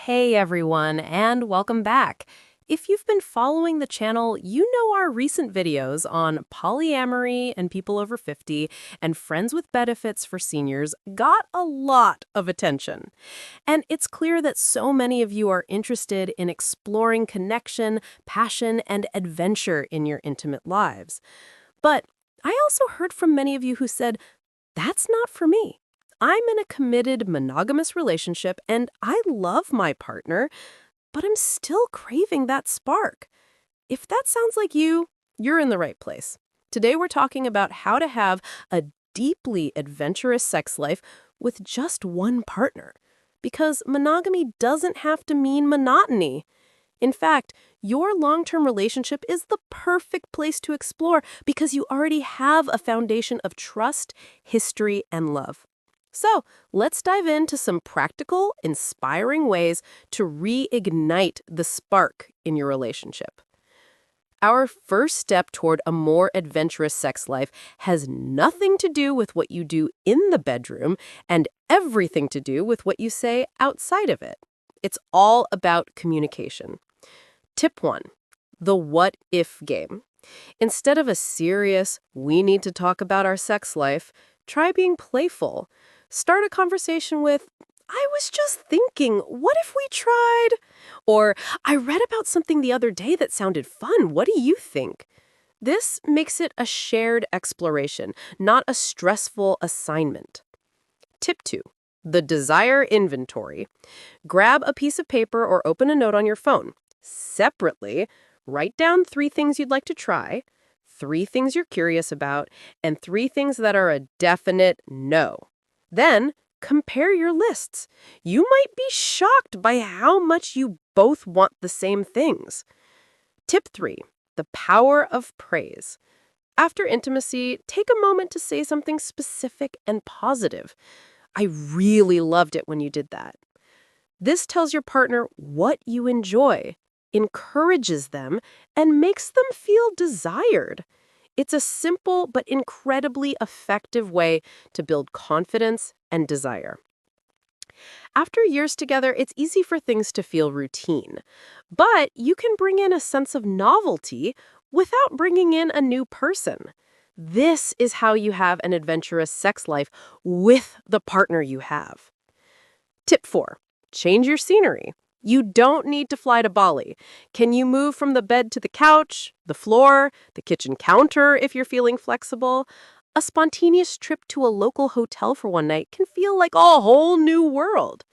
Hey everyone, and welcome back. If you've been following the channel, you know our recent videos on polyamory and people over 50 and friends with benefits for seniors got a lot of attention. And it's clear that so many of you are interested in exploring connection, passion, and adventure in your intimate lives. But I also heard from many of you who said, that's not for me. I'm in a committed monogamous relationship and I love my partner, but I'm still craving that spark. If that sounds like you, you're in the right place. Today we're talking about how to have a deeply adventurous sex life with just one partner. Because monogamy doesn't have to mean monotony. In fact, your long-term relationship is the perfect place to explore because you already have a foundation of trust, history, and love. So, let's dive into some practical, inspiring ways to reignite the spark in your relationship. Our first step toward a more adventurous sex life has nothing to do with what you do in the bedroom and everything to do with what you say outside of it. It's all about communication. Tip 1. The what if game. Instead of a serious, we need to talk about our sex life, try being playful. Start a conversation with, I was just thinking, what if we tried? Or, I read about something the other day that sounded fun. What do you think? This makes it a shared exploration, not a stressful assignment. Tip 2. The desire inventory. Grab a piece of paper or open a note on your phone. Separately, write down 3 things you'd like to try, 3 things you're curious about, and 3 things that are a definite no. Then, compare your lists. You might be shocked by how much you both want the same things. Tip 3. The power of praise. After intimacy, take a moment to say something specific and positive. I really loved it when you did that. This tells your partner what you enjoy, encourages them, and makes them feel desired. It's a simple but incredibly effective way to build confidence and desire. After years together, it's easy for things to feel routine. But you can bring in a sense of novelty without bringing in a new person. This is how you have an adventurous sex life with the partner you have. Tip 4. Change your scenery. You don't need to fly to Bali. Can you move from the bed to the couch, the floor, the kitchen counter if you're feeling flexible? A spontaneous trip to a local hotel for one night can feel like a whole new world.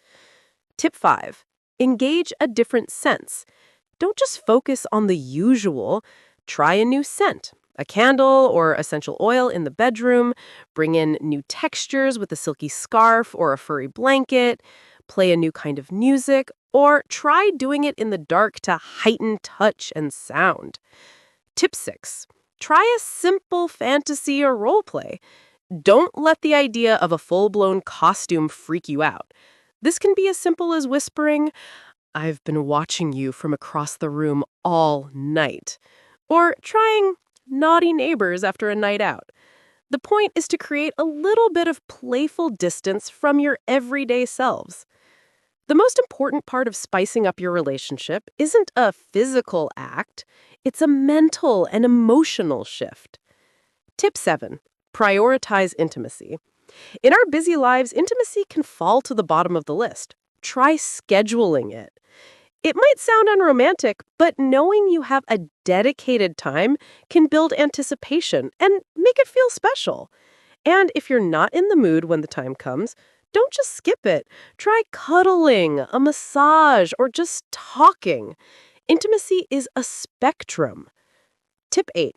Tip 5. Engage a different sense. Don't just focus on the usual. Try a new scent. A candle or essential oil in the bedroom. Bring in new textures with a silky scarf or a furry blanket. Play a new kind of music, or try doing it in the dark to heighten touch and sound. Tip 6. Try a simple fantasy or role play. Don't let the idea of a full-blown costume freak you out. This can be as simple as whispering, I've been watching you from across the room all night. Or trying naughty neighbors after a night out. The point is to create a little bit of playful distance from your everyday selves. The most important part of spicing up your relationship isn't a physical act, it's a mental and emotional shift. Tip 7. Prioritize intimacy. In our busy lives, intimacy can fall to the bottom of the list. Try scheduling it. It might sound unromantic, but knowing you have a dedicated time can build anticipation and make it feel special. And if you're not in the mood when the time comes, don't just skip it. Try cuddling, a massage, or just talking. Intimacy is a spectrum. Tip 8.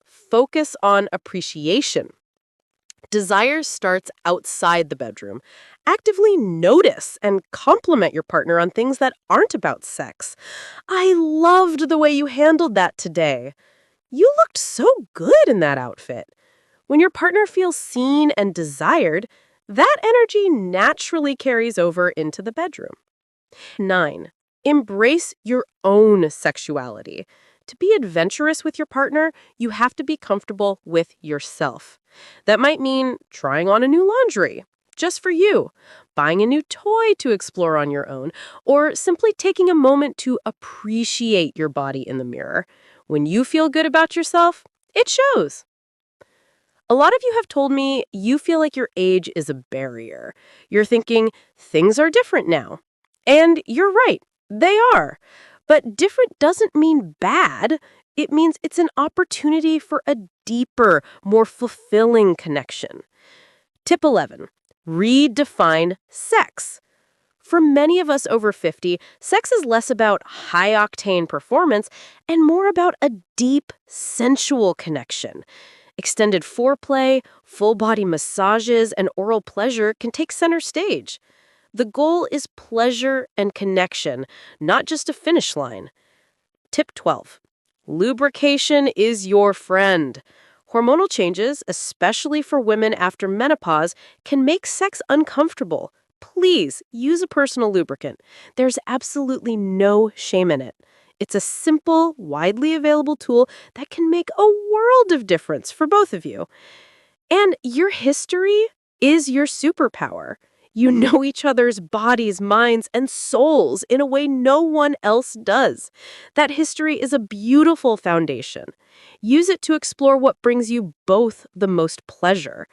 Focus on appreciation. Desire starts outside the bedroom. Actively notice and compliment your partner on things that aren't about sex. I loved the way you handled that today. You looked so good in that outfit. When your partner feels seen and desired, that energy naturally carries over into the bedroom. 9. Embrace your own sexuality. To be adventurous with your partner, you have to be comfortable with yourself. That might mean trying on a new lingerie, just for you, buying a new toy to explore on your own, or simply taking a moment to appreciate your body in the mirror. When you feel good about yourself, it shows. A lot of you have told me you feel like your age is a barrier. You're thinking, things are different now. And you're right, they are. But different doesn't mean bad. It means it's an opportunity for a deeper, more fulfilling connection. Tip 11. Redefine sex. For many of us over 50, sex is less about high-octane performance and more about a deep, sensual connection. Extended foreplay, full-body massages, and oral pleasure can take center stage. The goal is pleasure and connection, not just a finish line. Tip 12. Lubrication is your friend. Hormonal changes, especially for women after menopause, can make sex uncomfortable. Please use a personal lubricant. There's absolutely no shame in it. It's a simple, widely available tool that can make a world of difference for both of you. And your history is your superpower. You know each other's bodies, minds, and souls in a way no one else does. That history is a beautiful foundation. Use it to explore what brings you both the most pleasure.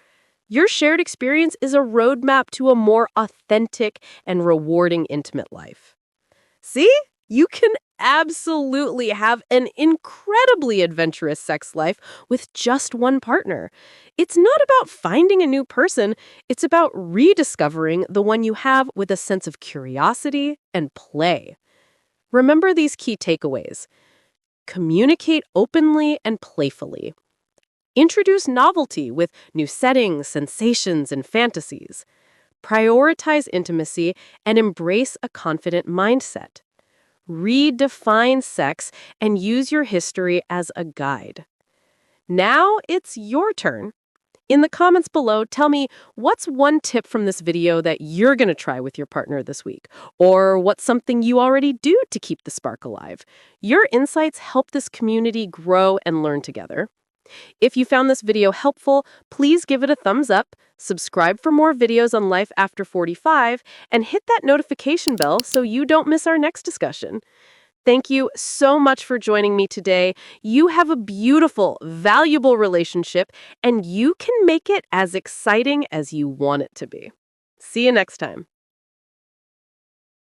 Your shared experience is a roadmap to a more authentic and rewarding intimate life. See? You can absolutely have an incredibly adventurous sex life with just one partner. It's not about finding a new person, it's about rediscovering the one you have with a sense of curiosity and play. Remember these key takeaways. Communicate openly and playfully. Introduce novelty with new settings, sensations, and fantasies. Prioritize intimacy and embrace a confident mindset. Redefine sex and use your history as a guide. Now it's your turn. In the comments below, tell me what's one tip from this video that you're going to try with your partner this week, or what's something you already do to keep the spark alive. Your insights help this community grow and learn together. If you found this video helpful, please give it a thumbs up, subscribe for more videos on life after 45, and hit that notification bell so you don't miss our next discussion. Thank you so much for joining me today. You have a beautiful, valuable relationship, and you can make it as exciting as you want it to be. See you next time.